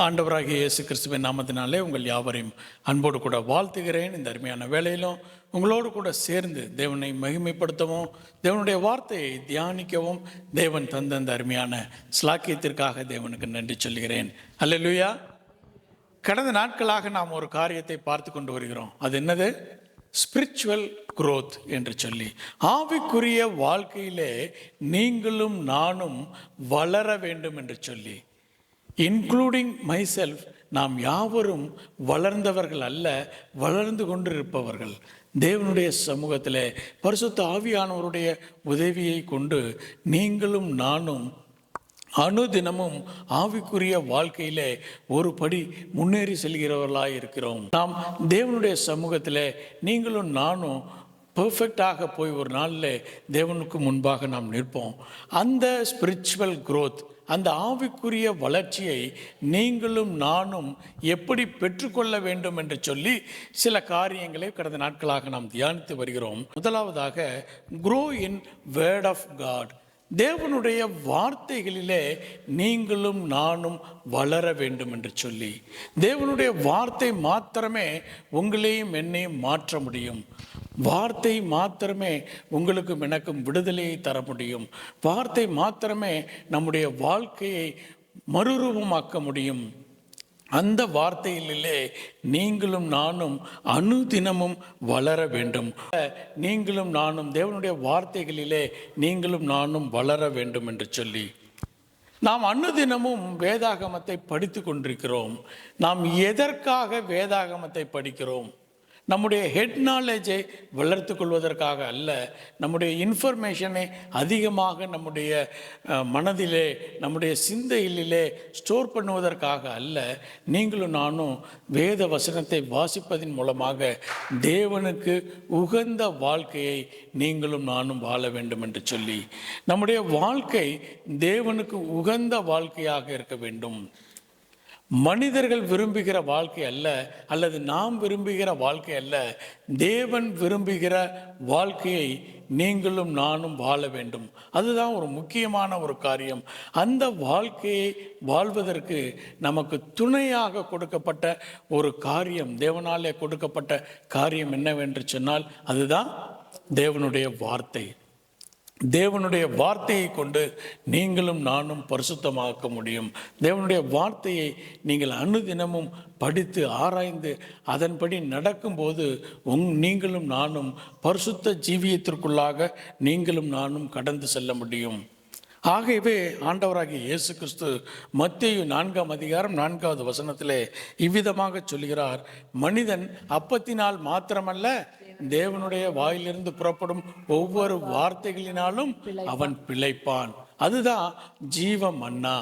ஆண்டவராகிய இயேசு கிறிஸ்துவின் நாமத்தினாலே உங்கள் யாவரையும் அன்போடு கூட வாழ்த்துகிறேன். இந்த அருமையான வேளையிலும் உங்களோடு கூட சேர்ந்து தேவனை மகிமைப்படுத்தவும், தேவனுடைய வார்த்தையை தியானிக்கவும் தேவன் தந்த அந்த அருமையான ஸ்லாக்கியத்திற்காக தேவனுக்கு நன்றி சொல்கிறேன். அல்லேலூயா. கடந்த நாட்களாக நாம் ஒரு காரியத்தை பார்த்து கொண்டு வருகிறோம். அது என்னது? ஸ்பிரிச்சுவல் குரோத் என்று சொல்லி, ஆவிக்குரிய வாழ்க்கையிலே நீங்களும் நானும் வளர வேண்டும் என்று சொல்லி, இன்க்ளூடிங் மைசெல்ஃப், நாம் யாவரும் வளர்ந்தவர்கள் அல்ல, வளர்ந்து கொண்டிருப்பவர்கள். தேவனுடைய சமூகத்தில் பரிசுத்த ஆவியானவருடைய உதவியை கொண்டு நீங்களும் நானும் அனுதினமும் ஆவிக்குரிய வாழ்க்கையிலே ஒரு படி முன்னேறி செல்கிறவர்களாக இருக்கிறோம். நாம் தேவனுடைய சமூகத்தில் நீங்களும் நானும் பர்ஃபெக்டாக போய் ஒரு நாளில் தேவனுக்கு முன்பாக நாம் நிற்போம். அந்த ஸ்பிரிச்சுவல் குரோத், அந்த ஆவிக்குரிய வளர்ச்சியை நீங்களும் நானும் எப்படி பெற்றுக்கொள்ள வேண்டும் என்று சொல்லி சில காரியங்களை கடந்த நாட்களாக நாம் தியானித்து வருகிறோம். முதலாவதாக, grow in word of God. தேவனுடைய வார்த்தைகளிலே நீங்களும் நானும் வளர வேண்டும் என்று சொல்லி, தேவனுடைய வார்த்தை மாத்திரமே உங்களையும் என்னையும் மாற்ற முடியும். வார்த்தை மாத்திரமே உங்களுக்கும் எனக்கும் விடுதலையை தர முடியும். வார்த்தை மாத்திரமே நம்முடைய வாழ்க்கையை மறுரூபமாக்க முடியும். அந்த வார்த்தைகளிலே நீங்களும் நானும் அனுதினமும் வளர வேண்டும். நீங்களும் நானும் தேவனுடைய வார்த்தைகளிலே நீங்களும் நானும் வளர வேண்டும் என்று சொல்லி, நாம் அனுதினமும் வேதாகமத்தை படித்து கொண்டிருக்கிறோம். நாம் எதற்காக வேதாகமத்தை படிக்கிறோம்? நம்முடைய ஹெட் நாலேஜை வளர்த்து கொள்வதற்காக அல்ல, நம்முடைய இன்ஃபர்மேஷனை அதிகமாக நம்முடைய மனதிலே, நம்முடைய சிந்தையிலே ஸ்டோர் பண்ணுவதற்காக அல்ல. நீங்களும் நானும் வேத வசனத்தை வாசிப்பதன் மூலமாக தேவனுக்கு உகந்த வாழ்க்கையை நீங்களும் நானும் வாழ வேண்டும் என்று சொல்லி, நம்முடைய வாழ்க்கை தேவனுக்கு உகந்த வாழ்க்கையாக இருக்க வேண்டும். மனிதர்கள் விரும்புகிற வாழ்க்கை அல்ல, அல்லது நாம் விரும்புகிற வாழ்க்கை அல்ல, தேவன் விரும்புகிற வாழ்க்கையை நீங்களும் நானும் வாழ வேண்டும். அதுதான் ஒரு முக்கியமான ஒரு காரியம். அந்த வாழ்க்கையை வாழ்வதற்கு நமக்கு துணையாக கொடுக்கப்பட்ட ஒரு காரியம், தேவனாலே கொடுக்கப்பட்ட காரியம் என்னவென்று சொன்னால் அதுதான் தேவனுடைய வார்த்தை. தேவனுடைய வார்த்தையை கொண்டு நீங்களும் நானும் பரிசுத்தமாக்க முடியும். தேவனுடைய வார்த்தையை நீங்கள் அனுதினமும் படித்து ஆராய்ந்து அதன்படி நடக்கும்போது நீங்களும் நானும் பரிசுத்த ஜீவியத்திற்குள்ளாக நீங்களும் நானும் கடந்து செல்ல முடியும். ஆகவே ஆண்டவராகிய இயேசு கிறிஸ்து மத்தேயு 4ஆம் அதிகாரம் 4வது வசனத்திலே இவ்விதமாக சொல்கிறார், மனிதன் அப்பத்தினால் மாத்திரமல்ல, தேவனுடைய வாயிலிருந்து புறப்படும் ஒவ்வொரு வார்த்தைகளினாலும் அவன் பிழைப்பான். அதுதான் ஜீவ மன்னா.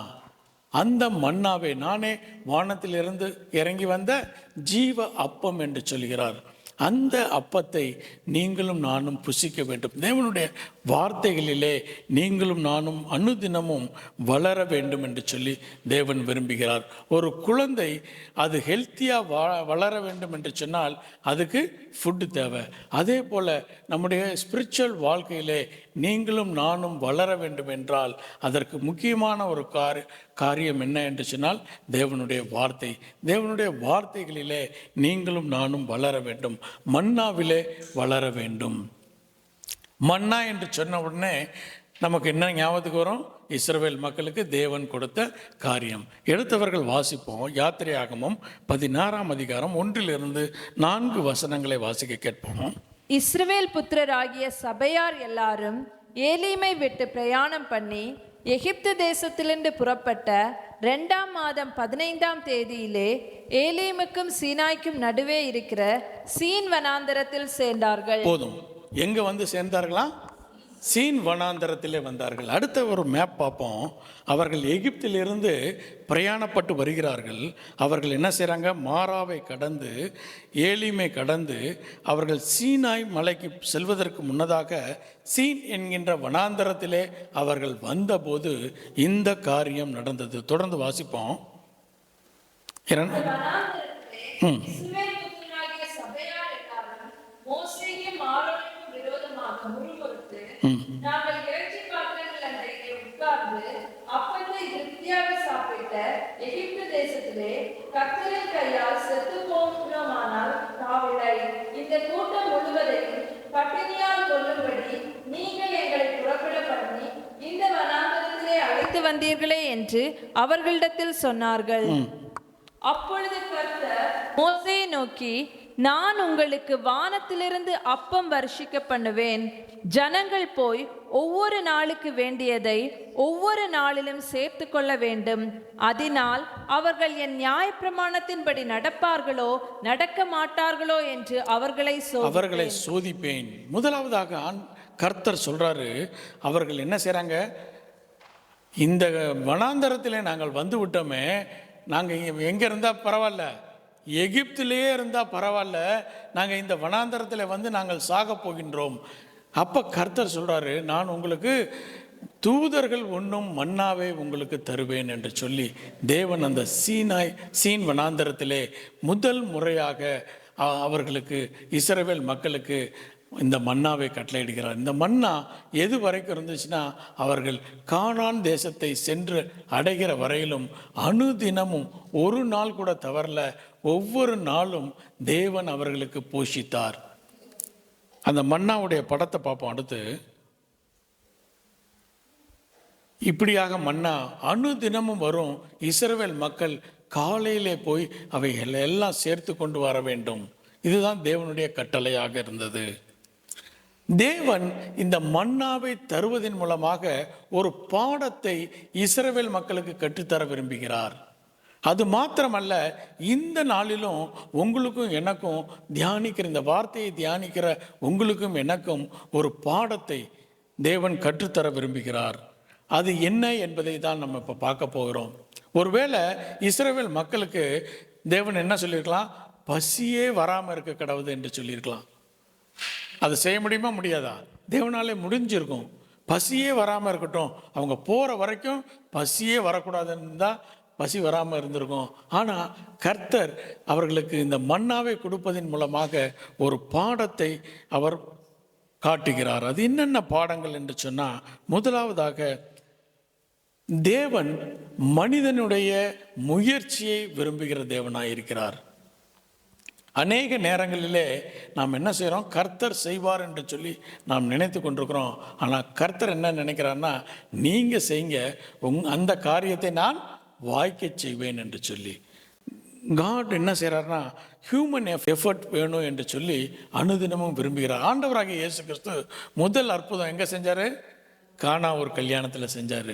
அந்த மன்னாவே நானே வானத்திலிருந்து இறங்கி வந்த ஜீவ அப்பம் என்று சொல்கிறார். அந்த அப்பத்தை நீங்களும் நானும் புசிக்க வேண்டும். தேவனுடைய வார்த்தைகளிலே நீங்களும் நானும் அனுதினமும் வளர வேண்டும் என்று சொல்லி தேவன் விரும்புகிறார். ஒரு குழந்தை அது ஹெல்த்தியாக வளர வேண்டும் என்று சொன்னால் அதுக்கு ஃபுட்டு தேவை. அதே போல் நம்முடைய ஸ்பிரிச்சுவல் வாழ்க்கையிலே நீங்களும் நானும் வளர வேண்டும் என்றால் அதற்கு முக்கியமான ஒரு காரியம் என்ன என்று சொன்னால் தேவனுடைய வார்த்தை. தேவனுடைய வார்த்தைகளிலே நீங்களும் நானும் வளர வேண்டும். மன்னாவிலே வளர வேண்டும். மன்னா என்று சொன்ன உடனே நமக்கு என்ன ஞாபகத்துக்கு வரும்? இஸ்ரவேல் மக்களுக்கு தேவன் கொடுத்த காரியம். எடுத்தவர்கள் வாசிப்போம். யாத்திரையாகமம் 16ஆம் அதிகாரம் 1-4 வசனங்களை வாசிக்க கேட்போம். இஸ்ரவேல் புத்திரராகிய சபையார் எல்லாரும் ஏலீமை விட்டு பிரயாணம் பண்ணி எகிப்து தேசத்திலிருந்து புறப்பட்ட 2ஆம் மாதம் 15ஆம் தேதியிலே ஏலீமுக்கும் சீனாய்க்கும் நடுவே இருக்கிற சீன் வனாந்தரத்தில் சேர்ந்தார்கள். போதும். எங்க வந்து சேர்ந்தார்களா? சீன் வனாந்தரத்திலே வந்தார்கள். அடுத்த ஒரு மேப் பார்ப்போம். அவர்கள் எகிப்திலிருந்து பிரயாணப்பட்டு வருகிறார்கள். அவர்கள் என்ன செய்கிறாங்க? மாராவை கடந்து ஏலீமை கடந்து அவர்கள் சீனாய் மலைக்கு செல்வதற்கு முன்னதாக சீன் என்கின்ற வனாந்தரத்திலே அவர்கள் வந்தபோது இந்த காரியம் நடந்தது. தொடர்ந்து வாசிப்போம். அப்பத்தை திருப்தியாக சாப்பிட்ட எகிப்து தேசத்தில் தேசத்திலே கர்த்தரின் கையால் செத்து போகிறோமானால் தாவில்லை. இந்த கூட்டம் முழுவதையும் பட்டினியால் கொல்லும்படி நீங்கள் எங்களை புறப்பட பண்ணி இந்த வனாந்தரத்திலே அழைத்து வந்தீர்களே என்று அவர்களிடத்தில் சொன்னார்கள். அப்பொழுது கர்த்தர் மோசேயை நோக்கி, நான் உங்களுக்கு வானத்திலிருந்து அப்பம் வருஷிக்க பண்ணுவேன். ஜனங்கள் போய் ஒவ்வொரு நாளுக்கு வேண்டியதை ஒவ்வொரு நாளிலும் சேர்த்து கொள்ள வேண்டும். அதனால் அவர்கள் என் நியாயப்பிரமாணத்தின்படி நடப்பார்களோ நடக்க மாட்டார்களோ என்று அவர்களை சோதிப்பேன். முதலாவதாக கர்த்தர் சொல்றாரு, அவர்கள் என்ன செய்றாங்க, இந்த வனாந்தரத்திலே நாங்கள் வந்து விட்டோமே, நாங்கள் எங்கே இருந்தால் பரவாயில்ல, எகிப்திலேயே இருந்தால் பரவாயில்ல, நாங்கள் இந்த வனாந்தரத்தில் வந்து நாங்கள் சாக போகின்றோம். அப்போ கர்த்தர் சொல்கிறாரு, நான் உங்களுக்கு தூதர்கள் உண்ணும் மன்னாவை உங்களுக்கு தருவேன் என்று சொல்லி தேவன் அந்த சீன் வனாந்தரத்திலே முதல் முறையாக அவர்களுக்கு, இஸ்ரவேல் மக்களுக்கு இந்த மன்னாவை கட்டளையிடுகிறார். இந்த மன்னா எது வரைக்கும் இருந்துச்சுன்னா, அவர்கள் கானான் தேசத்தை சென்று அடைகிற வரையிலும் அனுதினமும் ஒரு நாள் கூட தவறல, ஒவ்வொரு நாளும் தேவன் அவர்களுக்கு போஷித்தார். அந்த மன்னாவுடைய படத்தை பார்ப்போம். அடுத்து இப்படியாக மன்னா அனுதினமும் வரும். இஸ்ரவேல் மக்கள் காலையிலே போய் அவைகள் எல்லாம் சேர்த்து கொண்டு வர வேண்டும். இதுதான் தேவனுடைய கட்டளையாக இருந்தது. தேவன் இந்த மன்னாவை தருவதன் மூலமாக ஒரு பாடத்தை இஸ்ரவேல் மக்களுக்கு கற்றுத்தர விரும்புகிறார். அது மாத்திரமல்ல, இந்த நாளிலும் உங்களுக்கும் எனக்கும் தியானிக்கிற, இந்த வார்த்தையை தியானிக்கிற உங்களுக்கும் எனக்கும் ஒரு பாடத்தை தேவன் கற்றுத்தர விரும்புகிறார். அது என்ன என்பதை தான் நம்ம இப்போ பார்க்க போகிறோம். ஒருவேளை இஸ்ரவேல் மக்களுக்கு தேவன் என்ன சொல்லியிருக்கலாம், பசியே வராமல் இருக்க கடவுது என்று சொல்லியிருக்கலாம். அதை செய்ய முடியுமா, முடியாதா? தேவனாலே முடிஞ்சிருக்கும். பசியே வராமல் இருக்கட்டும், அவங்க போகிற வரைக்கும் பசியே வரக்கூடாதுன்னு தான் பசி வராமல் இருந்திருக்கும். ஆனால் கர்த்தர் அவர்களுக்கு இந்த மன்னாவை கொடுப்பதன் மூலமாக ஒரு பாடத்தை அவர் காட்டுகிறார். அது என்னென்ன பாடங்கள் என்று சொன்னால், முதலாவதாக தேவன் மனிதனுடைய முயற்சியை விரும்புகிற தேவனாயிருக்கிறார். அநேக நேரங்களிலே நாம் என்ன செய்கிறோம், கர்த்தர் செய்வார் என்று சொல்லி நாம் நினைத்து கொண்டிருக்கிறோம். ஆனால் கர்த்தர் என்ன நினைக்கிறார்னா, நீங்கள் செய்யுங்க, அந்த காரியத்தை நான் வாய்க்க செய்வேன் என்று சொல்லி. காட் என்ன செய்கிறார்னா, ஹியூமன் எஃபர்ட் வேணும் என்று சொல்லி அனுதினமும் விரும்புகிறார். ஆண்டவராகிய இயேசு கிறிஸ்து முதல் அற்புதம் எங்கே செஞ்சார்? கானா ஒரு கல்யாணத்தில் செஞ்சார்.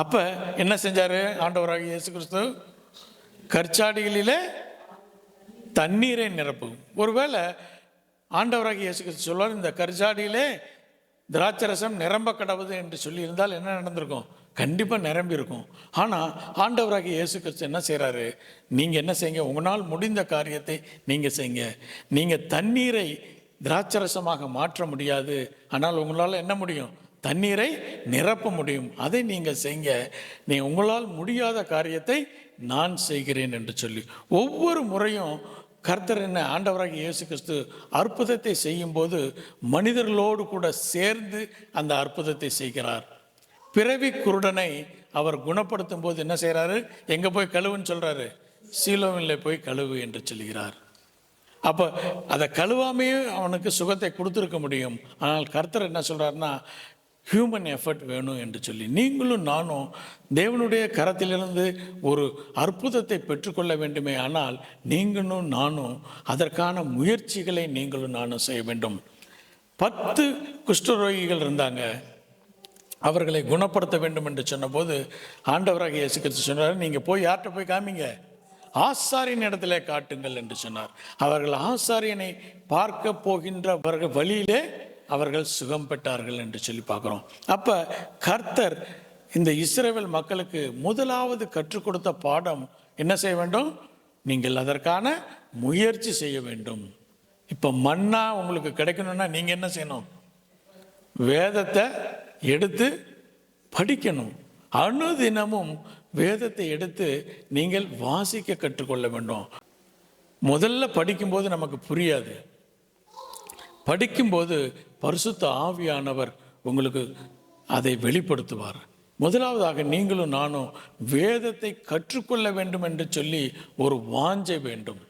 அப்போ என்ன செஞ்சார் ஆண்டவராகிய இயேசு கிறிஸ்து? கற்சாடிகளிலே தண்ணீரை நிரப்பும். ஒருவேளை ஆண்டவராகிய இயேசு கிறிஸ்து சொல்வார், இந்த கற்சாடியிலே திராட்சரசம் நிரம்ப கடவுது என்று சொல்லியிருந்தால் என்ன நடந்திருக்கும்? கண்டிப்பாக நிரம்பி இருக்கும். ஆனால் ஆண்டவராகிய இயேசு கிறிஸ்து என்ன செய்கிறாரு, நீங்கள் என்ன செய்யுங்க, உங்களால் முடிந்த காரியத்தை நீங்கள் செய்யுங்க. நீங்கள் தண்ணீரை திராட்சரசமாக மாற்ற முடியாது, ஆனால் உங்களால் என்ன முடியும்? தண்ணீரை நிரப்ப முடியும். அதை நீங்கள் செய்யுங்க. நீங்கள் உங்களால் முடியாத காரியத்தை நான் செய்கிறேன் என்று சொல்லி ஒவ்வொரு முறையும் கர்த்தர் என்ன, ஆண்டவராகிய இயேசு கிறிஸ்து அற்புதத்தை செய்யும்போது மனிதர்களோடு கூட சேர்ந்து அந்த அற்புதத்தை செய்கிறார். பிறவி குருடனை அவர் குணப்படுத்தும் போது என்ன செய்கிறாரு? எங்கே போய் கழுவுன்னு சொல்கிறாரு? சீலோவில் போய் கழுவு என்று சொல்கிறார். அப்போ அதை கழுவாமையே அவனுக்கு சுகத்தை கொடுத்துருக்க முடியும். ஆனால் கர்த்தர் என்ன சொல்கிறாருன்னா, ஹியூமன் எஃபர்ட் வேணும் என்று சொல்லி நீங்களும் நானும் தேவனுடைய கரத்திலிருந்து ஒரு அற்புதத்தை பெற்றுக்கொள்ள வேண்டுமே. ஆனால் நீங்களும் நானும் அதற்கான முயற்சிகளை நீங்களும் நானும் செய்ய வேண்டும். 10 குஷ்டரோகிகள் இருந்தாங்க. அவர்களை குணப்படுத்த வேண்டும் என்று சொன்னபோது ஆண்டவராகிய இயேசு கிறிஸ்து சொன்னார், நீங்கள் போய் யார்கிட்ட போய் காமிங்க? ஆசாரியன் இடத்துல காட்டுங்கள் என்று சொன்னார். அவர்கள் ஆசாரியனை பார்க்க போகின்ற வழியிலே அவர்கள் சுகம் பெற்றார்கள் என்று சொல்லி பார்க்குறோம். அப்போ கர்த்தர் இந்த இஸ்ரவேல் மக்களுக்கு முதலாவது கற்றுக் கொடுத்த பாடம் என்ன செய்ய வேண்டும்? நீங்கள் அதற்கான முயற்சி செய்ய வேண்டும். இப்போ மன்னா உங்களுக்கு கிடைக்கணும்னா நீங்கள் என்ன செய்யணும்? வேதத்தை எடுத்து படிக்கணும். அனுதினமும் வேதத்தை எடுத்து நீங்கள் வாசிக்க கற்றுக்கொள்ள வேண்டும். முதல்ல படிக்கும்போது நமக்கு புரியாது. படிக்கும்போது பரிசுத்த ஆவியானவர் உங்களுக்கு அதை வெளிப்படுத்துவார். முதலாவதாக நீங்களும் நானும் வேதத்தை கற்றுக்கொள்ள வேண்டும் என்று சொல்லி ஒரு வாஞ்சை வேண்டும்.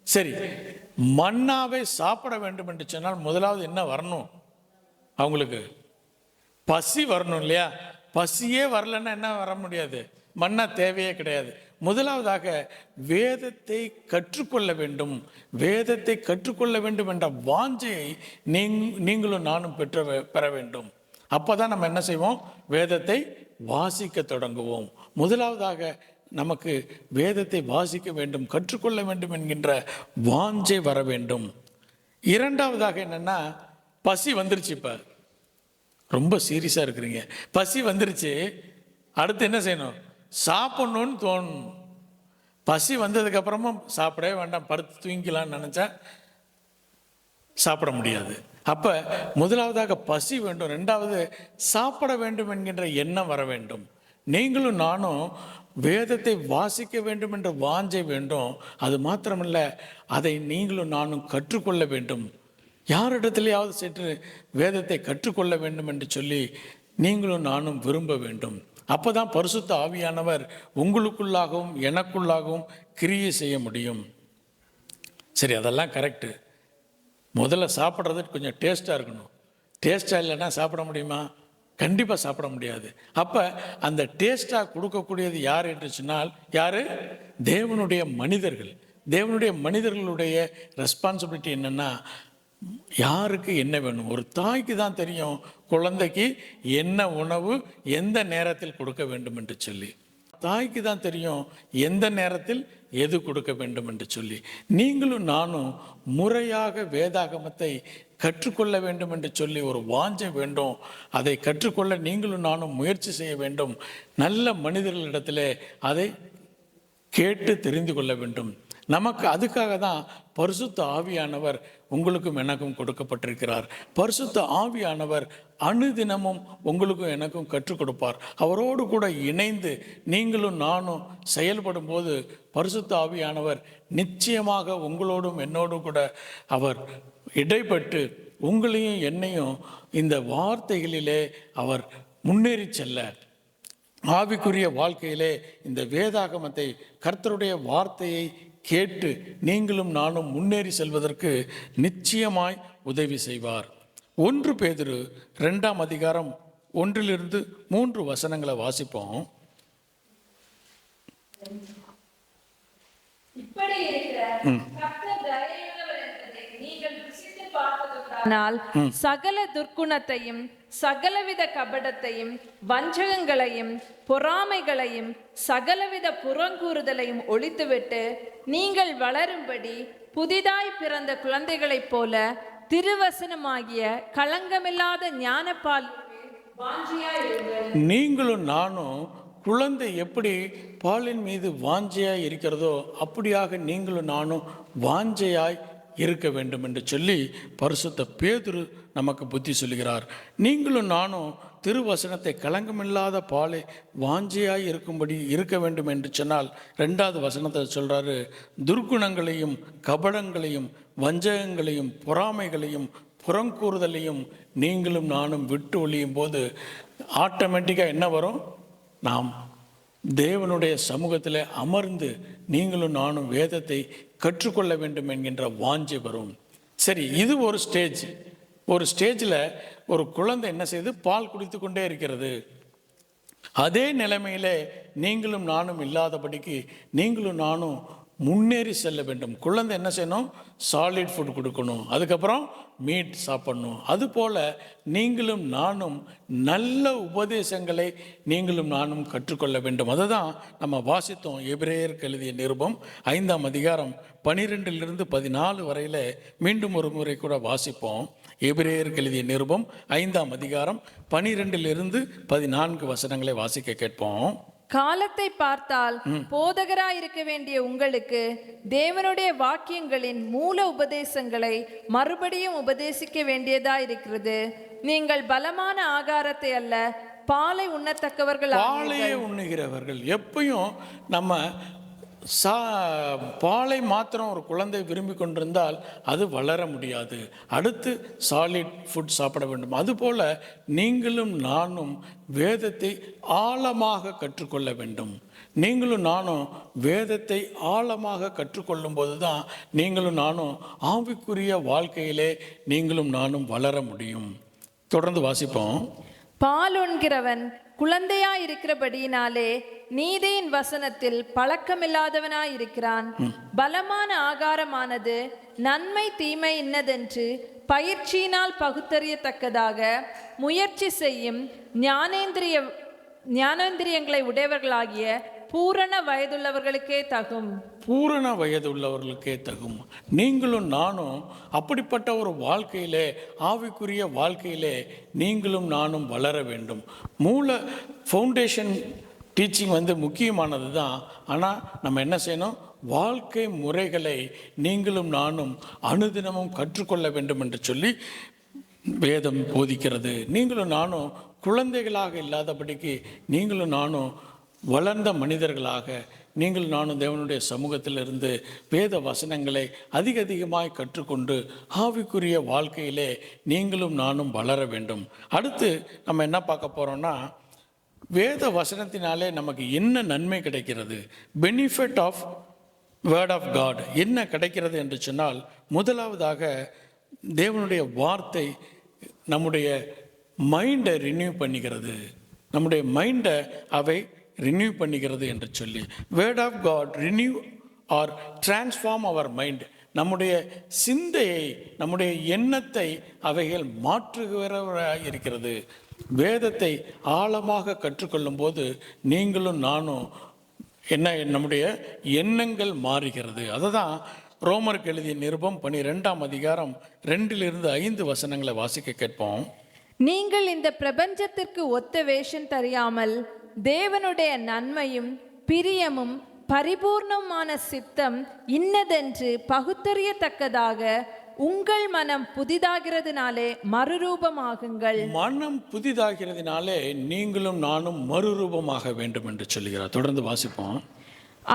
சரி, மன்னாவை சாப்பிட வேண்டும் என்று சொன்னால் முதலாவது என்ன வரணும்? அவங்களுக்கு பசி வரணும் இல்லையா? பசியே வரலன்னா என்ன வர முடியாது? மன்னா தேவையே கிடையாது. முதலாவதாக வேதத்தை கற்றுக்கொள்ள வேண்டும். வேதத்தை கற்றுக்கொள்ள வேண்டும் என்ற வாஞ்சையை நீங்களும் நானும் பெற வேண்டும். அப்போதான் நம்ம என்ன செய்வோம்? வேதத்தை வாசிக்க தொடங்குவோம். முதலாவதாக நமக்கு வேதத்தை வாசிக்க வேண்டும், கற்றுக்கொள்ள வேண்டும் என்கின்ற வாஞ்சை வர வேண்டும். இரண்டாவதாக என்னன்னா, பசி வந்துருச்சு. இப்போ ரொம்ப சீரியஸாக இருக்கிறீங்க, பசி வந்துருச்சு, அடுத்து என்ன செய்யணும்? சாப்பிட்ணுன்னு தோணும். பசி வந்ததுக்கப்புறமும் சாப்பிடவே வேண்டாம், படுத்து தூங்கிக்கலான்னு நினச்சா சாப்பிட முடியாது. அப்போ முதலாவதாக பசி வேண்டும், ரெண்டாவது சாப்பிட வேண்டும் என்கின்ற எண்ணம் வர வேண்டும். நீங்களும் நானும் வேதத்தை வாசிக்க வேண்டும் என்ற வாஞ்சை வேண்டும். அது மாத்திரமல்ல, அதை நீங்களும் நானும் கற்றுக்கொள்ள வேண்டும். யாரிடத்திலேயாவது சற்று வேதத்தை கற்றுக்கொள்ள வேண்டும் என்று சொல்லி நீங்களும் நானும் விரும்ப வேண்டும். அப்போ தான் பரிசுத்த ஆவியானவர் உங்களுக்குள்ளாகவும் எனக்குள்ளாகவும் கிரியை செய்ய முடியும். சரி, அதெல்லாம் கரெக்டு. முதல்ல சாப்பிட்றது கொஞ்சம் டேஸ்ட்டாக இருக்கணும். டேஸ்ட்டாக இல்லைன்னா சாப்பிட முடியுமா? கண்டிப்பாக சாப்பிட முடியாது. அப்போ அந்த டேஸ்ட்டாக கொடுக்கக்கூடியது யார் என்று சொன்னால், யார்? தேவனுடைய மனிதர்கள். தேவனுடைய மனிதர்களுடைய ரெஸ்பான்சிபிலிட்டி என்னென்னா, யாருக்கு என்ன வேணும்? ஒரு தாய்க்கு தான் தெரியும் குழந்தைக்கு என்ன உணவு எந்த நேரத்தில் கொடுக்க வேண்டும் என்று சொல்லி. தாய்க்கு தான் தெரியும் எந்த நேரத்தில் எது கொடுக்க வேண்டும் என்று சொல்லி. நீங்களும் நானும் முறையாக வேதாகமத்தை கற்றுக்கொள்ள வேண்டும் என்று சொல்லி ஒரு வாஞ்சை வேண்டும். அதை கற்றுக்கொள்ள நீங்களும் நானும் முயற்சி செய்ய வேண்டும். நல்ல மனிதர்களிடத்தில் அதை கேட்டு தெரிந்து கொள்ள வேண்டும். நமக்கு அதுக்காக தான் பரிசுத்த ஆவியானவர் உங்களுக்கும் எனக்கும் கொடுக்கப்பட்டிருக்கிறார். பரிசுத்த ஆவியானவர் அனுதினமும் உங்களுக்கும் எனக்கும் கற்றுக் கொடுப்பார். அவரோடு கூட இணைந்து நீங்களும் நானும் செயல்படும் போது பரிசுத்த ஆவியானவர் நிச்சயமாக உங்களோடும் என்னோடும் கூட அவர் இடைப்பட்டு உங்களையும் என்னையும் இந்த வார்த்தைகளிலே அவர் முன்னேறி செல்ல, ஆவிக்குரிய வாழ்க்கையிலே இந்த வேதாகமத்தை, கர்த்தருடைய வார்த்தையை கேட்டு நீங்களும் நானும் முன்னேறி செல்வதற்கு நிச்சயமாய் உதவி செய்வார். 1 பேதுரு 2ஆம் அதிகாரம் 1-3 வசனங்களை வாசிப்போம். இப்படி இருக்கிற கர்த்தர் தயவுள்ளவர் என்பதை நீங்கள் ருசித்து பார்த்ததுண்டானால் சகல துர்க்குணத்தையும் சகலவித கபடத்தையும் வஞ்சகங்களையும் பொறாமைகளையும் சகலவித புறங்கூறுதலையும் ஒழித்துவிட்டு நீங்கள் வளரும்படி புதிதாய் பிறந்த குழந்தைகளைப் போல திருவசனமாகிய களங்கமில்லாத ஞானப்பால் வாஞ்சியாயிருங்கள். நீங்களும் நானும் குழந்தை எப்படி பாலின் மீது வாஞ்சையாய் இருக்கிறதோ அப்படியாக நீங்களும் நானும் வாஞ்சையாய் இருக்க வேண்டும் என்று சொல்லி பரிசுத்த பேதுரு நமக்கு புத்தி சொல்லுகிறார். நீங்களும் நானும் திருவசனத்தை களங்கமில்லாத பாலை வாஞ்சையாய் இருக்கும்படி இருக்க வேண்டும் என்று சொன்னால் 2வது வசனத்தை சொல்கிறாரு, துர்க்குணங்களையும் கபடங்களையும் வஞ்சகங்களையும் பொறாமைகளையும் புறங்கூறுதலையும் நீங்களும் நானும் விட்டு ஒழியும் போது ஆட்டோமேட்டிக்காக என்ன வரும்? நாம் தேவனுடைய சமூகத்தில் அமர்ந்து நீங்களும் நானும் வேதத்தை கற்றுக்கொள்ள வேண்டும் என்கின்ற வாஞ்சை வரும். சரி, இது ஒரு ஸ்டேஜ். ஒரு ஸ்டேஜில் ஒரு குழந்தை என்ன செய்து பால் குடித்து கொண்டே இருக்கிறது. அதே நிலைமையிலே நீங்களும் நானும் இல்லாதபடிக்கு நீங்களும் நானும் முன்னேறி செல்ல வேண்டும். குழந்தை என்ன செய்யணும்? சாலிட் ஃபுட் கொடுக்கணும், அதுக்கப்புறம் மீட் சாப்பிடணும். அதுபோல் நீங்களும் நானும் நல்ல உபதேசங்களை நீங்களும் நானும் கற்றுக்கொள்ள வேண்டும். அதை தான் நம்ம வாசித்தோம். எபிரேயருக்கு எழுதிய நிருபம் 5ஆம் அதிகாரம் 12-14 வரையில் மீண்டும் ஒரு முறை கூட வாசிப்போம். எபிரேயருக்கு எழுதிய நிருபம் 5ஆம் அதிகாரம் 12-14 வசனங்களை வாசிக்க கேட்போம். காலத்தை பார்த்தால் போதகராய் இருக்க வேண்டிய உங்களுக்கு தேவனுடைய வாக்கியங்களின் மூல உபதேசங்களை மறுபடியும் உபதேசிக்க வேண்டியதா இருக்கிறது. நீங்கள் பலமான ஆகாரத்தை அல்ல பாலை உண்ணத்தக்கவர்கள். பாலையே உண்ணுகிறவர்கள். எப்பயும் நம்ம சா பாலை மாத்திரம் ஒரு குழந்தை விரும்பி கொண்டிருந்தால் அது வளர முடியாது. அடுத்து சாலிட் ஃபுட் சாப்பிட வேண்டும். அதுபோல் நீங்களும் நானும் வேதத்தை ஆழமாக கற்றுக்கொள்ள வேண்டும். நீங்களும் நானும் வேதத்தை ஆழமாக கற்றுக்கொள்ளும் போது தான் நீங்களும் நானும் ஆவிக்குரிய வாழ்க்கையிலே நீங்களும் நானும் வளர முடியும். தொடர்ந்து வாசிப்போம். பால் உண்கிறவன் குழந்தையாயிருக்கிறபடியினாலே நீதியின் வசனத்தில் பழக்கமில்லாதவனாயிருக்கிறான். பலமான ஆகாரமானது நன்மை தீமை இன்னதென்று பயிற்சியினால் பகுத்தறியத்தக்கதாக முயற்சி செய்யும் ஞானேந்திரியங்களை உடையவர்களாகிய பூரண வயதுள்ளவர்களுக்கே தகும். பூரண வயதுள்ளவர்களுக்கே தகும். நீங்களும் நானும் அப்படிப்பட்ட ஒரு வாழ்க்கையிலே, ஆவிக்குரிய வாழ்க்கையிலே நீங்களும் நானும் வளர வேண்டும். மூல ஃபவுண்டேஷன் டீச்சிங் முக்கியமானது தான். ஆனால் நம்ம என்ன செய்யணும்? வாழ்க்கை முறைகளை நீங்களும் நானும் அனுதினமும் கற்றுக்கொள்ள வேண்டும் என்று சொல்லி வேதம் போதிக்கிறது. நீங்களும் நானும் குழந்தைகளாக இல்லாதபடிக்கு நீங்களும் நானும் வளர்ந்த மனிதர்களாக, நீங்கள் நானும் தேவனுடைய சமூகத்திலிருந்து வேத வசனங்களை அதிகமாய் கற்றுக்கொண்டு ஆவிக்குரிய வாழ்க்கையிலே நீங்களும் நானும் வளர வேண்டும். அடுத்து நம்ம என்ன பார்க்க போகிறோம்னா, வேத வசனத்தினாலே நமக்கு என்ன நன்மை கிடைக்கிறது, benefit of word of God என்ன கிடைக்கிறது என்று சொன்னால், முதலாவதாக தேவனுடைய வார்த்தை நம்முடைய மைண்டை ரினியூ பண்ணிக்கிறது. நம்முடைய மைண்டை அவை ரினியூ பண்ணிக்கிறது என்று சொல்லி, word of God renew or transform our mind. நம்முடைய சிந்தையை, நம்முடைய எண்ணத்தை அவைகள் மாற்றுகிறவராக இருக்கிறது. வேதத்தை ஆழமாக கற்றுக்கொள்ளும் போது நீங்களும் நானும் நம்முடைய எண்ணங்கள் மாறுகிறது. அதை தான் ரோமருக்கு எழுதிய நிருபம் 12ஆம் அதிகாரம் 2-5 வசனங்களை வாசிக்க கேட்போம். நீங்கள் இந்த பிரபஞ்சத்திற்கு ஒத்த வேஷம் தெரியாமல் தேவனுடைய நன்மையும் பிரியமும் பரிபூர்ணமான சித்தம் இன்னதென்று பகுத்தறியத்தக்கதாக உங்கள் மனம் புதிதாகிறதுனாலே மறுரூபமாகுங்கள். மனம் புதிதாகிறதுனாலே நீங்களும் நானும் மறுரூபமாக வேண்டும் என்று சொல்கிறார். தொடர்ந்து வாசிப்போம்.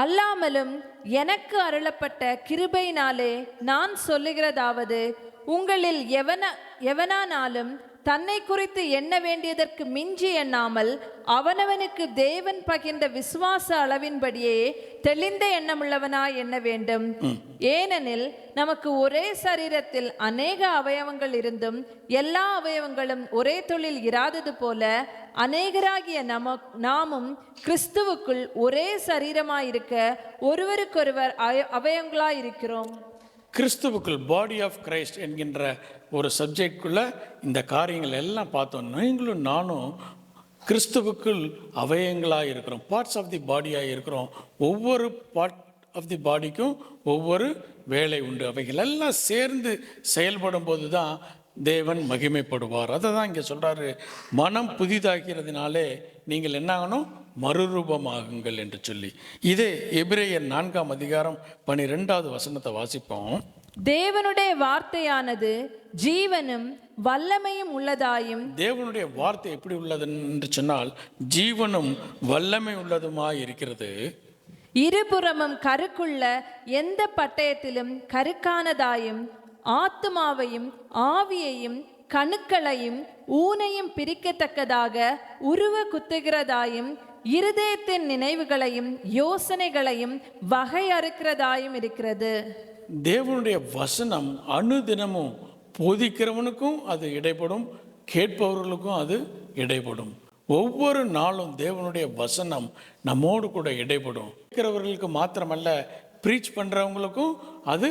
அல்லாமலும் எனக்கு அருளப்பட்ட கிருபையினாலே நான் சொல்லுகிறதாவது, உங்களில் எவனானாலும் தன்னை குறித்து எண்ண வேண்டியதற்கு மிஞ்சி எண்ணாமல் அவனவனுக்கு தேவன் பகிர்ந்த விசுவாச அளவின்படியே தெளிந்த எண்ணமுள்ளவனாய் எண்ண வேண்டும். ஏனெனில் நமக்கு ஒரே சரீரத்தில் அநேக அவயவங்கள் இருந்தும் எல்லா அவயவங்களும் ஒரே தொழில் இராதது போல அநேகராகிய நாமும் கிறிஸ்துவுக்குள் ஒரே சரீரமாயிருக்க ஒருவருக்கொருவர் அவயவங்களாயிருக்கிறோம். கிறிஸ்துவுக்குள், பாடி ஆஃப் கிரைஸ்ட் என்கின்ற ஒரு சப்ஜெக்டுக்குள்ள இந்த காரியங்கள் எல்லாம் பார்த்தோம். நீங்களும் நானும் கிறிஸ்துவுக்குள் அவயங்களாக இருக்கிறோம், பார்ட்ஸ் ஆஃப் தி பாடியாக இருக்கிறோம். ஒவ்வொரு பார்ட் ஆஃப் தி பாடிக்கும் ஒவ்வொரு வேலை உண்டு. அவைகள் எல்லாம் சேர்ந்து செயல்படும் போது தான் தேவன் மகிமைப்படுவார். அதை தான் இங்கே சொல்கிறாரு, மனம் புதிதாகிறதுனாலே நீங்கள் என்ன ஆகணும்? மறுரூபமாகுங்கள் என்று சொல்லி. இதே எபிரேயர் 4ஆம் அதிகாரம் 12வது வசனத்தை வாசிப்போம். தேவனுடைய வார்த்தையானது ஜீவனும் வல்லமையும் உள்ளதாயும். தேவனுடைய வார்த்தை எப்படி உள்ளது என்று சொன்னால், ஜீவனும் வல்லமை உள்ளதுமாய் இருக்கிறது. இருபுறமும் கருக்குள்ள எந்த பட்டயத்திலும் கருக்கானதாயும், ஆத்துமாவையும் ஆவியையும் கணுக்களையும் ஊனையும் பிரிக்கத்தக்கதாக உருவ குத்துகிறதாயும், இருதயத்தின் நினைவுகளையும் யோசனைகளையும் வகை அறுக்கிறதாயும் இருக்கிறது. தேவனுடைய வசனம் அனுதினமும் போதிக்கிறவனுக்கும் அது இடைப்படும், கேட்பவர்களுக்கும் அது இடைப்படும். ஒவ்வொரு நாளும் தேவனுடைய வசனம் நம்மோடு கூட இடைப்படும். கேட்கிறவர்களுக்கு மாத்திரமல்ல, ப்ரீச் பண்ணுறவங்களுக்கும் அது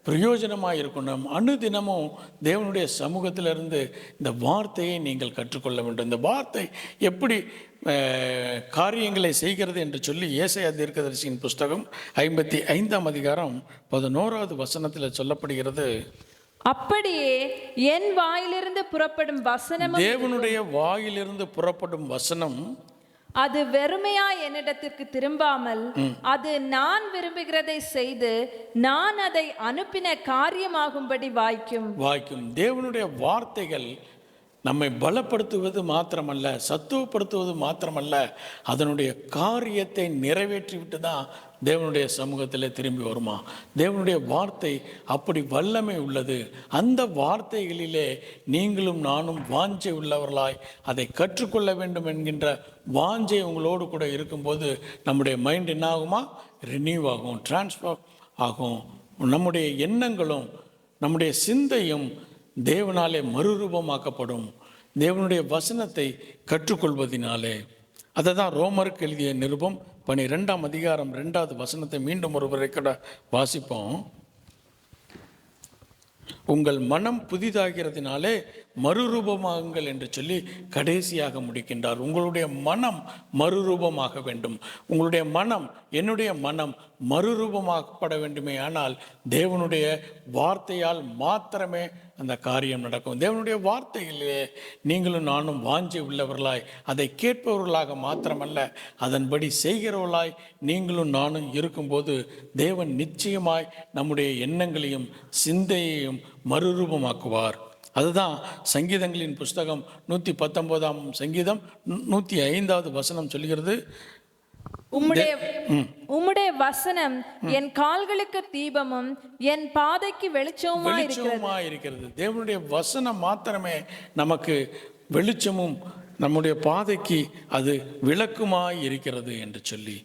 பிரயோஜனமாக இருக்கணும். அனுதினமும் தேவனுடைய சமூகத்திலிருந்து இந்த வார்த்தையை நீங்கள் கற்றுக்கொள்ள வேண்டும். இந்த வார்த்தை எப்படி காரியங்களை செய்கிறது என்று சொல்லி ஏசாயா தீர்க்கதரிசியின் புஸ்தகம் 55ஆம் அதிகாரம் 11வது வசனத்தில் சொல்லப்படுகிறது. அப்படியே என் வாயிலிருந்து புறப்படும் வசனம், தேவனுடைய வாயிலிருந்து புறப்படும் வசனம், அது வெறுமையா என்னிடத்திற்கு திரும்பாமல் அது நான் விரும்புகிறதை செய்து நான் அதை அனுப்பின காரியமாகும்படி வாய்க்கும். தேவனுடைய வார்த்தைகள் நம்மை பலப்படுத்துவது மாத்திரமல்ல, சத்துவப்படுத்துவது மாத்திரமல்ல, அதனுடைய காரியத்தை நிறைவேற்றிவிட்டு தான் தேவனுடைய சமூகத்தில் திரும்பி வருமா. தேவனுடைய வார்த்தை அப்படி வல்லமை உள்ளது. அந்த வார்த்தைகளிலே நீங்களும் நானும் வாஞ்சை உள்ளவர்களாய் அதை கற்றுக்கொள்ள வேண்டும் என்கின்ற வாஞ்சை உங்களோடு கூட இருக்கும்போது நம்முடைய மைண்ட் என்ன ஆகுமா, ரினியூவ் ஆகும், டிரான்ஸ்ஃபார்ம் ஆகும். நம்முடைய எண்ணங்களும் நம்முடைய சிந்தையும் தேவனாலே மறுரூபமாக்கப்படும், தேவனுடைய வசனத்தை கற்றுக்கொள்வதினாலே. அதை தான் ரோமருக்கு எழுதிய நிருபம் 12ஆம் அதிகாரம் 2வது வசனத்தை மீண்டும் ஒருவரை கூட வாசிப்போம். உங்கள் மனம் புதிதாகிறதுனாலே மறுரூபமாகுங்கள் என்று சொல்லி கடைசியாக முடிக்கின்றார். உங்களுடைய மனம் மறுரூபமாக வேண்டும். உங்களுடைய மனம், என்னுடைய மனம் மறுரூபமாக்கப்பட வேண்டுமே. ஆனால் தேவனுடைய வார்த்தையால் மாத்திரமே அந்த காரியம் நடக்கும். தேவனுடைய வார்த்தைகளிலே நீங்களும் நானும் வாஞ்சை உள்ளவர்களாய் அதை கேட்பவர்களாக மாத்திரமல்ல, அதன்படி செய்கிறவர்களாய் நீங்களும் நானும் இருக்கும்போது தேவன் நிச்சயமாய் நம்முடைய எண்ணங்களையும் சிந்தையையும் மறுரூபமாக்குவார். அதுதான் சங்கீதங்களின் புஸ்தகம் 119ஆம் சங்கீதம் 105வது வசனம் சொல்கிறது, உம்முடைய வசனம் என் கால்களுக்கு தீபமும் என் பாதைக்கு வெளிச்சமுமாய் இருக்கிறது. தேவனுடைய வசனம் மாத்திரமே நமக்கு வெளிச்சமும் நம்முடைய பாதைக்கு அது விளக்குமாய் இருக்கிறது என்று சொல்லி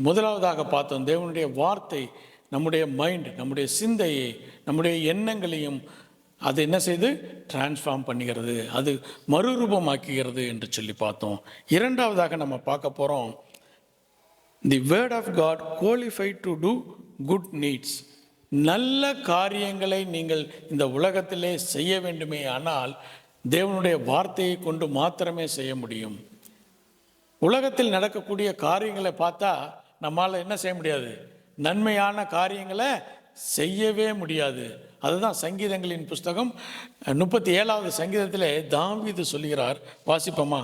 முதலாவதாக பார்த்தோம். தேவனுடைய வார்த்தை நம்முடைய மைண்ட், நம்முடைய சிந்தையை, நம்முடைய எண்ணங்களையும் அது என்ன செய்து டிரான்ஸ்ஃபார்ம் பண்ணுகிறது, அது மறுரூபமாக்குகிறது என்று சொல்லி பார்த்தோம். இரண்டாவதாக நம்ம பார்க்க போகிறோம், the word of God qualified to do good deeds. நல்ல காரியங்களை நீங்கள் இந்த உலகத்திலே செய்ய வேண்டுமே ஆனால் தேவனுடைய வார்த்தையை கொண்டு மாத்திரமே செய்ய முடியும். உலகத்தில் நடக்கக்கூடிய காரியங்களை பார்த்தா நம்மால் என்ன செய்ய முடியாது, நன்மையான காரியங்களை செய்யவே முடியாது. அதுதான் சங்கீதங்களின் புஸ்தகம் 37வது சங்கீதத்திலே தாவீது சொல்கிறார். வாசிப்போமா?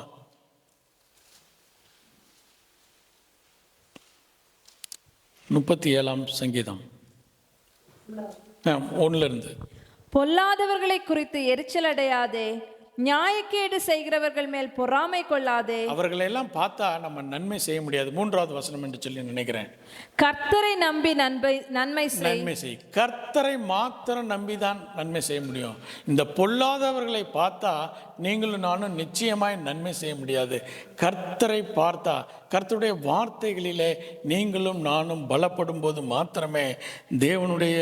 37ஆம் சங்கீதம் 1 பொல்லாதவர்களை குறித்து எரிச்சல் அடையாதே, நியாயக்கேடு செய்கிறவர்கள் மேல் பொறாமை கொள்ளாதே. அவர்களை எல்லாம் பார்த்தா நம்ம நன்மை செய்ய முடியாது. 3வது வசனம் என்று சொல்லி நினைக்கிறேன். கர்த்தரை நம்பி நன்மை செய். கர்த்தரை மாத்திரம் நம்பிதான் நன்மை செய்ய முடியும். இந்த பொல்லாதவர்களை பார்த்தா நீங்களும் நானும் நிச்சயமாய் நன்மை செய்ய முடியாது. கர்த்தரை பார்த்தா, கர்த்தருடைய வார்த்தைகளிலே நீங்களும் நானும் பலப்படும் போது மாத்திரமே தேவனுடைய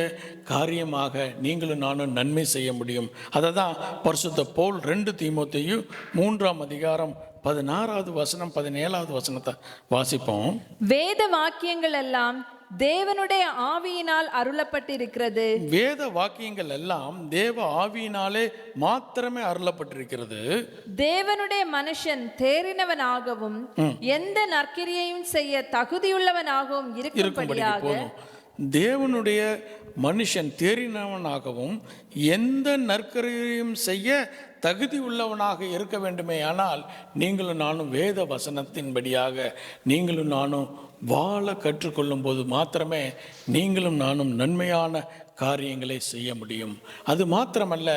காரியமாக நீங்களும் நானும் நன்மை செய்ய முடியும். அதை தான் பரிசுத்த பவுல் 2 தீமோத்தேயு 3ஆம் அதிகாரம் 16வது வசனம் 17வது வசனத்தை வாசிப்போம். வேத வாக்கியங்கள் எல்லாம் தேவனுடைய ஆவியினால் அருளப்பட்டிருக்கிறது. வேத வாக்கியங்கள் எல்லாம் தேவ ஆவியினாலே மாத்திரமே அருளப்பட்டிருக்கிறது. தேவனுடைய மனுஷன் தேறினவனாகவும் எந்த நற்கிரியையும் செய்ய தகுதியுள்ளவனாகவும் இருக்கும்படியாக, தேவனுடைய மனுஷன் தேறினவனாகவும் எந்த நற்கரையும் செய்ய தகுதி உள்ளவனாக இருக்க வேண்டுமே. ஆனால் நீங்களும் நானும் வேத வசனத்தின்படியாக நீங்களும் நானும் வாழ கற்றுக்கொள்ளும் போது மாத்திரமே நீங்களும் நானும் நன்மையான காரியங்களை செய்ய முடியும். அது மாத்திரமல்ல,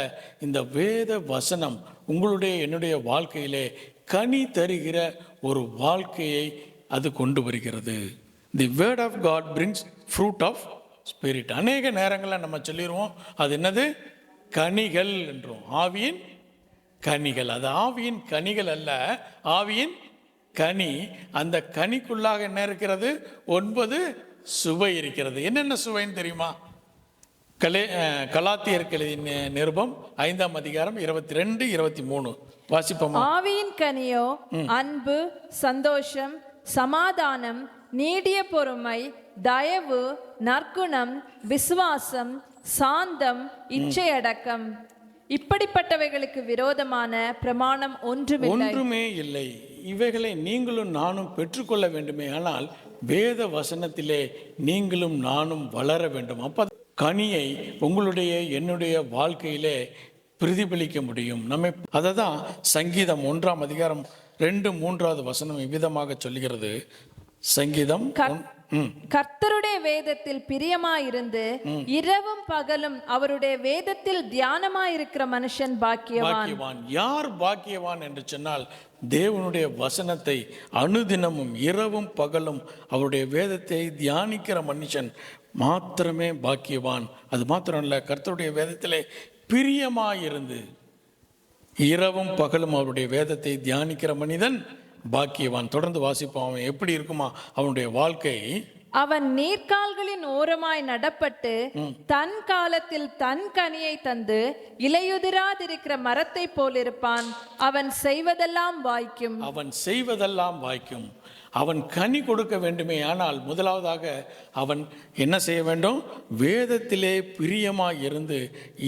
இந்த வேத வசனம் உங்களுடைய என்னுடைய வாழ்க்கையிலே கனி தருகிற ஒரு வாழ்க்கையை அது கொண்டு வருகிறது. The word of God brings fruit of spirit. அநேக நேரங்களில் நம்ம சொல்லிடுவோம், அது என்னது, கனிகள் என்றும். ஆவியின் கனிகள். அது ஆவியின் கனிகள் அல்ல, ஆவியின் கனி. அந்த கனிக்குள்ளாக என்ன இருக்கிறது, 9 சுவை இருக்கிறது. என்னென்ன சுவைன்னு தெரியுமா? கலாத்தியருக்கு எழுதிய நிருபம் 5ஆம் அதிகாரம் 22, 23 வாசிப்போமா? ஆவியின் கனியோ அன்பு, சந்தோஷம், சமாதானம், நீடிய பொறுமை, தயவு, நற்குணம், விசுவாசம், சாந்தம், இச்சையடக்கம். இப்படிப்பட்டவைகளுக்கு விரோதமான பிரமாணம் ஒன்றுமே இல்லை. இவைகளை நீங்களும் நானும் பெற்றுக்கொள்ள வேண்டுமே. ஆனால் வேத வசனத்திலே நீங்களும் நானும் வளர வேண்டும். அப்ப கனியை உங்களுடைய என்னுடைய வாழ்க்கையிலே பிரதிபலிக்க முடியும். நம்மை அதை தான் சங்கீதம் 1ஆம் அதிகாரம் 2, 3வது வசனம் இவ்விதமாக சொல்கிறது. சங்கீதம் கர்த்தருடைய வேதத்தில் பிரியமாயிருந்து இரவும் பகலும் அவருடைய வேதத்தில் தியானமாயிருக்கிற மனுஷன் பாக்கியவான். பாக்கியவான். யார் பாக்கியவான் என்று சொன்னால், தேவனுடைய வசனத்தை அனுதினமும் இரவும் பகலும் அவருடைய வேதத்தை தியானிக்கிற மனுஷன் மாத்திரமே பாக்கியவான். அது மாத்திரம் இல்லை, கர்த்தருடைய வேதத்திலே பிரியமாயிருந்து இரவும் பகலும் அவருடைய வேதத்தை தியானிக்கிற மனிதன் பாக்கியவான். தொடர்ந்து வாசிப்போம். அவன் எப்படி இருக்குமா அவனுடைய வாழ்க்கை? அவன் நீர்க்கால்களின் ஓரமாய் நடப்பட்டு தன் காலத்தில் தன் கனியை தந்து இலையுதிராதிருக்கிற மரத்தை போலிருப்பான். அவன் செய்வதெல்லாம் வாய்க்கும். அவன் செய்வதெல்லாம் வாய்க்கும். அவன் கனி கொடுக்க வேண்டுமே, ஆனால் முதலாவதாக அவன் என்ன செய்ய வேண்டும்? வேதத்திலே பிரியமாய் இருந்து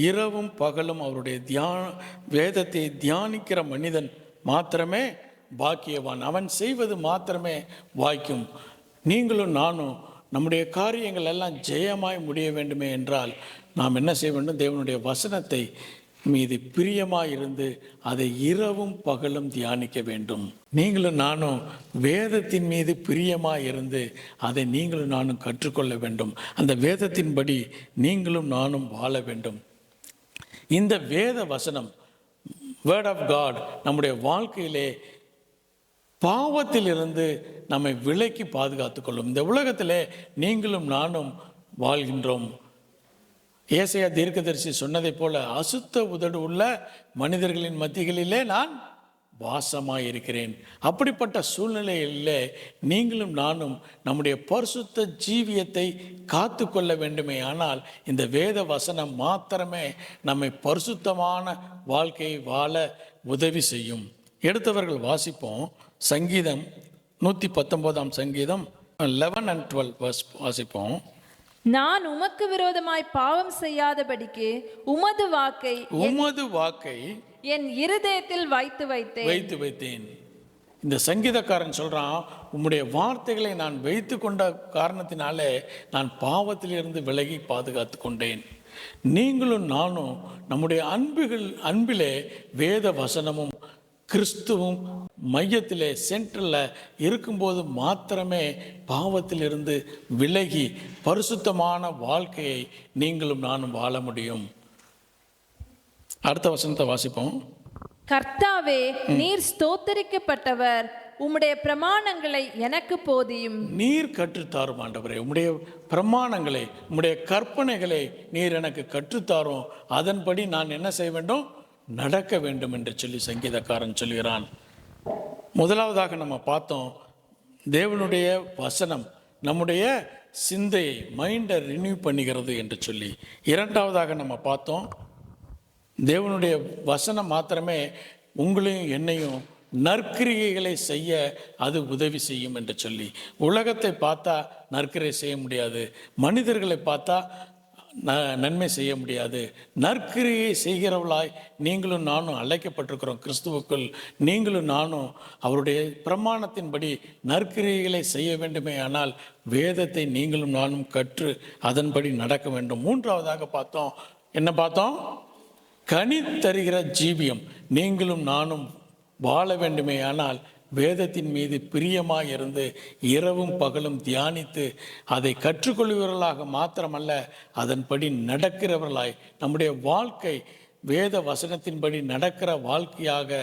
இரவும் பகலும் அவருடைய வேதத்தை தியானிக்கிற மனிதன் மாத்திரமே பாக்கியவான். அவன் செய்வது மாத்திரமே வாய்க்கும். நீங்களும் நானும் நம்முடைய காரியங்கள் எல்லாம் ஜெயமாய் முடிய வேண்டுமே என்றால் நாம் என்ன செய்ய வேண்டும்? தேவனுடைய வசனத்தை மீது பிரியமாய் இருந்து அதை இரவும் பகலும் தியானிக்க வேண்டும். நீங்களும் நானும் வேதத்தின் மீது பிரியமாய் இருந்து அதை நீங்களும் நானும் கற்றுக்கொள்ள வேண்டும். அந்த வேதத்தின்படி நீங்களும் நானும் வாழ வேண்டும். இந்த வேத வசனம், வேர்ட் ஆஃப் காட், நம்முடைய வாழ்க்கையிலே பாவத்திலிருந்து நம்மை விலக்கி பாதுகாத்துக்கொள்ளும். இந்த உலகத்திலே நீங்களும் நானும் வாழ்கின்றோம். ஏசாயா தீர்க்கதரிசி சொன்னதை போல, அசுத்த உதடு உள்ள மனிதர்களின் மத்திகளிலே நான் வாசமாயிருக்கிறேன். அப்படிப்பட்ட சூழ்நிலையிலே நீங்களும் நானும் நம்முடைய பரிசுத்த ஜீவியத்தை காத்து கொள்ள வேண்டுமே, ஆனால் இந்த வேத வசனம் மாத்திரமே நம்மை பரிசுத்தமான வாழ்க்கையை வாழ உதவி செய்யும். எடுத்தவர்கள் வாசிப்போம். சங்கீதம் 119 சங்கீதம் 11 and 12 வாசிப்போம். நான் உமக்கு விரோதமாய் பாவம் செய்யாதபடிக்கு உமது வாக்கை என் இருதயத்தில் வைத்து வைத்தேன். இந்த சங்கீதக்காரன் சொல்றான், உம்முடைய வார்த்தைகளை நான் வைத்து கொண்ட காரணத்தினாலே நான் பாவத்திலிருந்து விலகி பாதுகாத்து கொண்டேன். நீங்களும் நானும் நம்முடைய அன்பிலே வேத வசனமும் கிறிஸ்துவும் மையத்திலே சென்ட்ரலில் இருக்கும்போது மாத்திரமே பாவத்திலிருந்து விலகி பரிசுத்தமான வாழ்க்கையை நீங்களும் நானும் வாழ முடியும். அடுத்த வசனத்தை வாசிப்போம். கர்த்தாவே, நீர் ஸ்தோத்தரிக்கப்பட்டவர், உம்முடைய பிரமாணங்களை எனக்கு போதியும். நீர் கற்றுத்தாரும் ஆண்டவரே, உம்முடைய பிரமாணங்களை, உம்முடைய கற்பனைகளை நீர் எனக்கு கற்றுத்தாரும். அதன்படி நான் என்ன செய்ய வேண்டும்? நடக்க வேண்டும் என்று சொல்லி சங்கீதக்காரன் சொல்கிறான். முதலாவதாக நம்ம பார்த்தோம், தேவனுடைய வசனம் நம்முடைய சிந்தையை, மைண்டை ரினியூ பண்ணுகிறது என்று சொல்லி. இரண்டாவதாக நம்ம பார்த்தோம், தேவனுடைய வசனம் மாத்திரமே உங்களையும் என்னையும் நற்கிரியைகளை செய்ய அது உதவி செய்யும் என்று சொல்லி. உலகத்தை பார்த்தா நற்கிரியை செய்ய முடியாது, மனிதர்களை பார்த்தா நன்மை செய்ய முடியாது. நற்கிரியை செய்கிறவளாய் நீங்களும் நானும் அழைக்கப்பட்டிருக்கிறோம். கிறிஸ்துவுக்குள் நீங்களும் நானும் அவருடைய பிரமாணத்தின்படி நற்கிரியைகளை செய்ய வேண்டுமே, ஆனால் வேதத்தை நீங்களும் நானும் கற்று அதன்படி நடக்க வேண்டும். மூன்றாவதாக பார்த்தோம், என்ன பார்த்தோம்? கனி தருகிற ஜீவியம் நீங்களும் நானும் வாழ வேண்டுமே, ஆனால் வேதத்தின் மீது பிரியமாய் இருந்து இரவும் பகலும் தியானித்து அதை கற்றுக்கொள்கிறவர்களாக மாத்திரமல்ல, அதன்படி நடக்கிறவர்களாய் நம்முடைய வாழ்க்கை வேத வசனத்தின்படி நடக்கிற வாழ்க்கையாக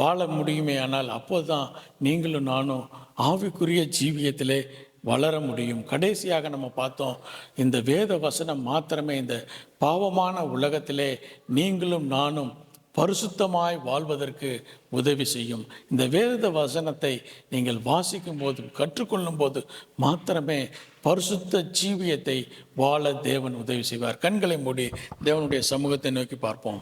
வாழ முடியுமே, ஆனால் அப்போதுதான் நீங்களும் நானும் ஆவிக்குரிய ஜீவியத்திலே வளர முடியும். கடைசியாக நம்ம பார்த்தோம், இந்த வேத வசனம் மாத்திரமே இந்த பாவமான உலகத்திலே நீங்களும் நானும் பரிசுத்தமாய் வாழ்வதற்கு உதவி செய்யும். இந்த வேத வசனத்தை நீங்கள் வாசிக்கும் போது, கற்றுக்கொள்ளும் போது மாத்திரமே பரிசுத்த ஜீவியத்தை வாழ தேவன் உதவி செய்வார். கண்களை மூடி தேவனுடைய சமூகத்தை நோக்கி பார்ப்போம்.